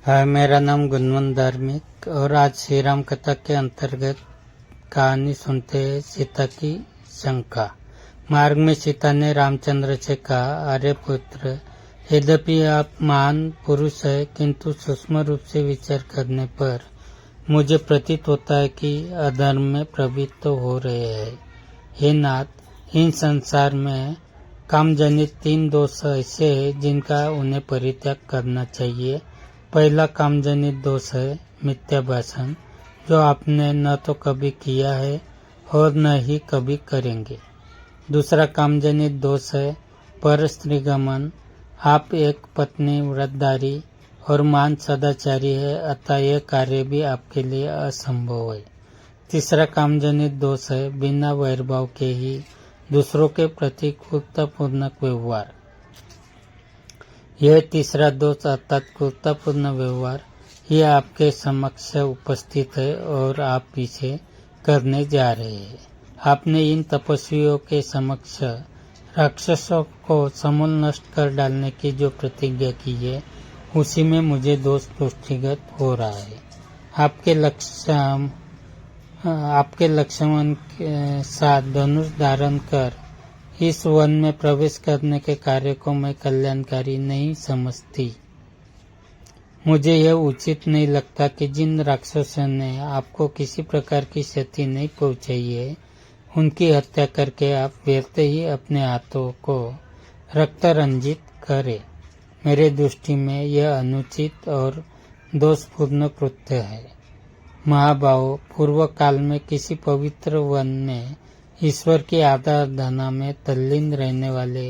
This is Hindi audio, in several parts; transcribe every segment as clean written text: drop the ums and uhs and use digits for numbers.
हाय, मेरा नाम गुणवंत धार्मिक और आज श्री राम कथा के अंतर्गत कहानी सुनते हैं सीता की शंका। मार्ग में सीता ने रामचंद्र से कहा, अरे पुत्र, यद्यपि आप महान पुरुष है, किंतु सूक्ष्म रूप से विचार करने पर मुझे प्रतीत होता है कि अधर्म में प्रवृत्त हो रहे हैं। हे नाथ, इन संसार में कामजनित 3 दोष ऐसे हैं जिनका उन्हें परित्याग करना चाहिए। पहला कामजनित दोष है मिथ्या भाषण, जो आपने न तो कभी किया है और न ही कभी करेंगे। दूसरा कामजनित दोष है पर स्त्रीगमन, आप एक पत्नी व्रतधारी और महान सदाचारी है, अतः यह कार्य भी आपके लिए असंभव है। तीसरा कामजनित दोष है बिना वैरभाव के ही दूसरों के प्रति क्रूरतापूर्ण व्यवहार। यह तीसरा दोष अर्थात क्रूरतापूर्ण व्यवहार ही आपके समक्ष उपस्थित है और आप इसे करने जा रहे हैं। आपने इन तपस्वियों के समक्ष राक्षसों को समूल नष्ट कर डालने की जो प्रतिज्ञा की है, उसी में मुझे दोष दृष्टिगत हो रहा है। आपके लक्ष्मण के साथ धनुष धारण कर इस वन में प्रवेश करने के कार्य को मैं कल्याणकारी नहीं समझती। मुझे यह उचित नहीं लगता कि जिन राक्षसों ने आपको किसी प्रकार की क्षति नहीं पहुंचाई है, उनकी हत्या करके आप व्यर्थ ही अपने हाथों को रक्त रंजित करें। मेरे दृष्टि में यह अनुचित और दोषपूर्ण कृत्य है। महाभाव, पूर्व काल में किसी पवित्र वन में ईश्वर की आराधना में तल्लीन रहने वाले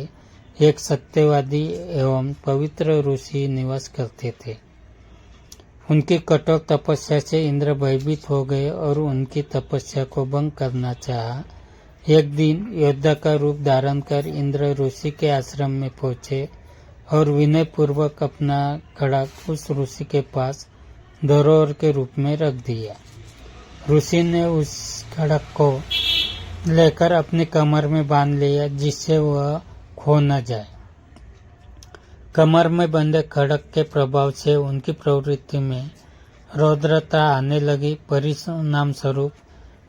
एक सत्यवादी एवं पवित्र ऋषि निवास करते थे। उनकी कठोर तपस्या से इंद्र भयभीत हो गए और उनकी तपस्या को भंग करना चाहा। एक दिन योद्धा का रूप धारण कर इंद्र ऋषि के आश्रम में पहुंचे और विनय पूर्वक अपना खड्ग उस ऋषि के पास धरोहर के रूप में रख दिया। ऋषि ने उस खड्ग को लेकर अपनी कमर में बांध लिया, जिससे वह खो न जाए। कमर में बंधे खड्ग के प्रभाव से उनकी प्रवृत्ति में रौद्रता आने लगी। परिणाम स्वरूप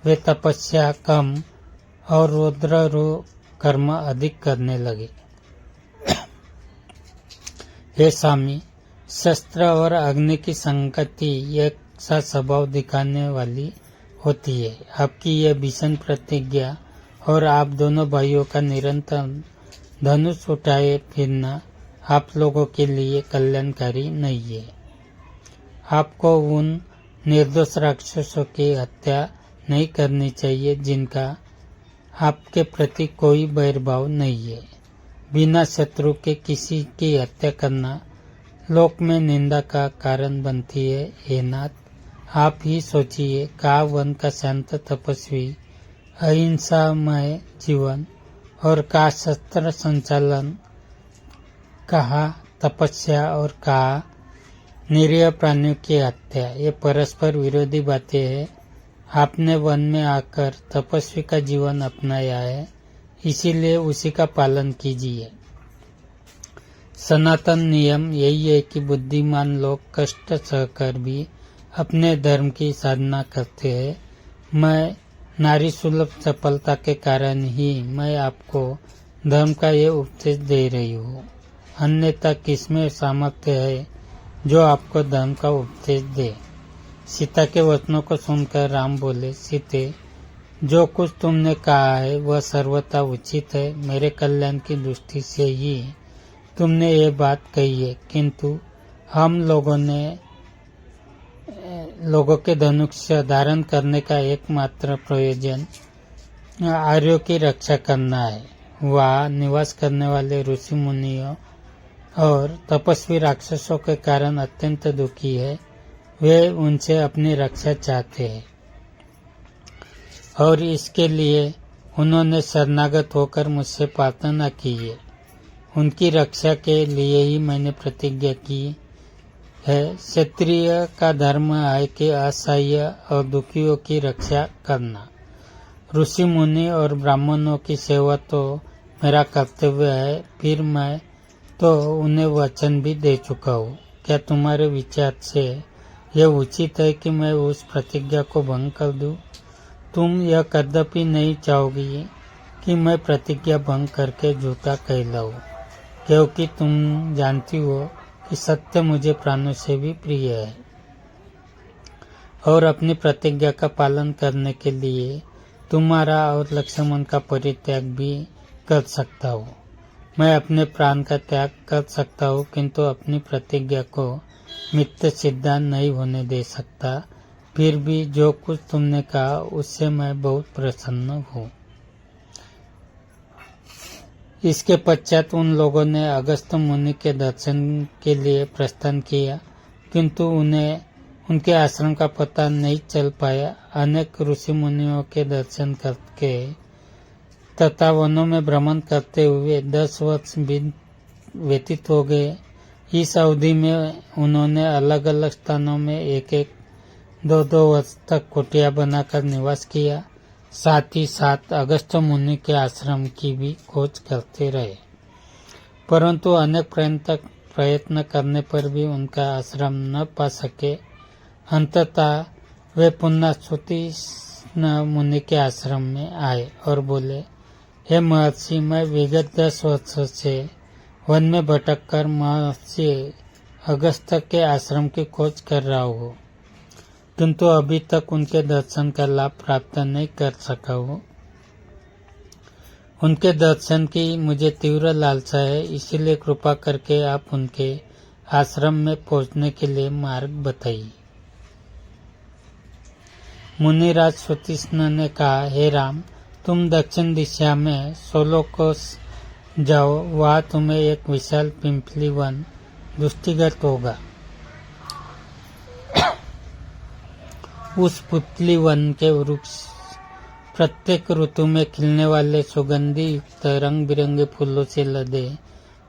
वे तपस्या कम और रौद्र कर्म अधिक करने लगे। हे स्वामी, शस्त्र और अग्नि की संगति एक सा स्वभाव दिखाने वाली होती है। आपकी यह भीषण प्रतिज्ञा और आप दोनों भाइयों का निरंतर धनुष उठाए फिरना आप लोगों के लिए कल्याणकारी नहीं है। आपको उन निर्दोष राक्षसों की हत्या नहीं करनी चाहिए जिनका आपके प्रति कोई बैरभाव नहीं है। बिना शत्रु के किसी की हत्या करना लोक में निंदा का कारण बनती है। हे नाथ, आप ही सोचिए, कहा वन का शांत तपस्वी अहिंसामय जीवन और कहा शस्त्र संचालन, कहा तपस्या और कहा निरीह प्राणियों की हत्या। ये परस्पर विरोधी बातें हैं। आपने वन में आकर तपस्वी का जीवन अपनाया है, इसीलिए उसी का पालन कीजिए। सनातन नियम यही है कि बुद्धिमान लोग कष्ट सहकर भी अपने धर्म की साधना करते हैं। मैं नारी सुलभ सफलता के कारण ही मैं आपको धर्म का ये उपदेश दे रही हूँ, अन्यथा किसमें सामर्थ्य है जो आपको धर्म का उपदेश दे। सीता के वचनों को सुनकर राम बोले, सीते, जो कुछ तुमने कहा है वह सर्वथा उचित है। मेरे कल्याण की दृष्टि से ही तुमने ये बात कही है, किंतु हम लोगों के धनुष धारण करने का एकमात्र प्रयोजन आर्यों की रक्षा करना है। वहाँ निवास करने वाले ऋषि मुनियों और तपस्वी राक्षसों के कारण अत्यंत दुखी है। वे उनसे अपनी रक्षा चाहते हैं और इसके लिए उन्होंने शरणागत होकर मुझसे प्रार्थना की है। उनकी रक्षा के लिए ही मैंने प्रतिज्ञा की है। क्षत्रिय का धर्म है कि असहाय और दुखियों की रक्षा करना। ऋषि मुनि और ब्राह्मणों की सेवा तो मेरा कर्तव्य है, फिर मैं तो उन्हें वचन भी दे चुका हूँ। क्या तुम्हारे विचार से यह उचित है कि मैं उस प्रतिज्ञा को भंग कर दूं? तुम यह कदापि नहीं चाहोगी कि मैं प्रतिज्ञा भंग करके झूठा कहलाऊं, क्योंकि तुम जानती हो कि सत्य मुझे प्राणों से भी प्रिय है और अपनी प्रतिज्ञा का पालन करने के लिए तुम्हारा और लक्ष्मण का परित्याग भी कर सकता हूँ। मैं अपने प्राण का त्याग कर सकता हूँ, किंतु अपनी प्रतिज्ञा को मिथ्या सिद्धांत नहीं होने दे सकता। फिर भी जो कुछ तुमने कहा उससे मैं बहुत प्रसन्न हूँ। इसके पश्चात उन लोगों ने अगस्त्य मुनि के दर्शन के लिए प्रस्थान किया, किंतु उन्हें उनके आश्रम का पता नहीं चल पाया। अनेक ऋषि मुनियों के दर्शन करके तथा वनों में भ्रमण करते हुए 10 वर्ष व्यतीत हो गए। इस अवधि में उन्होंने अलग अलग स्थानों में 1-2 वर्ष तक कुटिया बनाकर निवास किया। साथ ही साथ अगस्त्य मुनि के आश्रम की भी खोज करते रहे, परंतु अनेक प्रयत्न करने पर भी उनका आश्रम न पा सके। अंततः वे पुनः सुतीक्ष्ण मुनि के आश्रम में आए और बोले, हे महर्षि, मैं विगत 10 वर्षों से वन में भटककर महर्षि अगस्त्य के आश्रम की खोज कर रहा हूँ, किंतु अभी तक उनके दर्शन का लाभ प्राप्त नहीं कर सका हूँ। उनके दर्शन की मुझे तीव्र लालसा है, इसीलिए कृपा करके आप उनके आश्रम में पहुँचने के लिए मार्ग बताइए। मुनिराज सुतीक्ष्ण ने कहा, हे राम, तुम दक्षिण दिशा में 16 कोस जाओ, वहाँ तुम्हें एक विशाल पिंपली वन दृष्टिगत होगा। उस पिंपली वन के वृक्ष प्रत्येक ऋतु में खिलने वाले सुगंधि युक्त रंग बिरंगे फूलों से लदे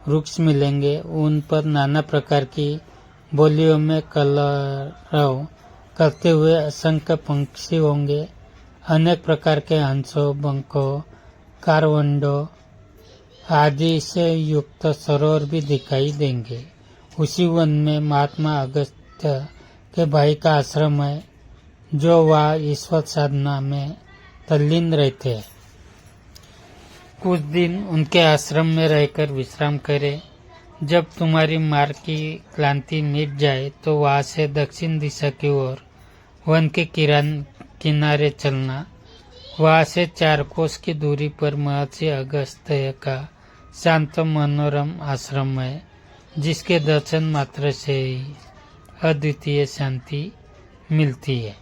वृक्ष मिलेंगे। उन पर नाना प्रकार की बोलियों में कलरव करते हुए असंख्य पंछी होंगे। अनेक प्रकार के हंसों, बंकों, कारवंडों आदि से युक्त सरोवर भी दिखाई देंगे। उसी वन में महात्मा अगस्त्य के भाई का आश्रम है, जो वह ईश्वर साधना में तल्लीन रहते हैं। कुछ दिन उनके आश्रम में रहकर विश्राम करें। जब तुम्हारी मार्ग की क्लांति मिट जाए तो वहां से दक्षिण दिशा की ओर वन के किनारे चलना। वहां से 4 कोस की दूरी पर महर्षि अगस्त्य का शांत मनोरम आश्रम है, जिसके दर्शन मात्र से ही अद्वितीय शांति मिलती है।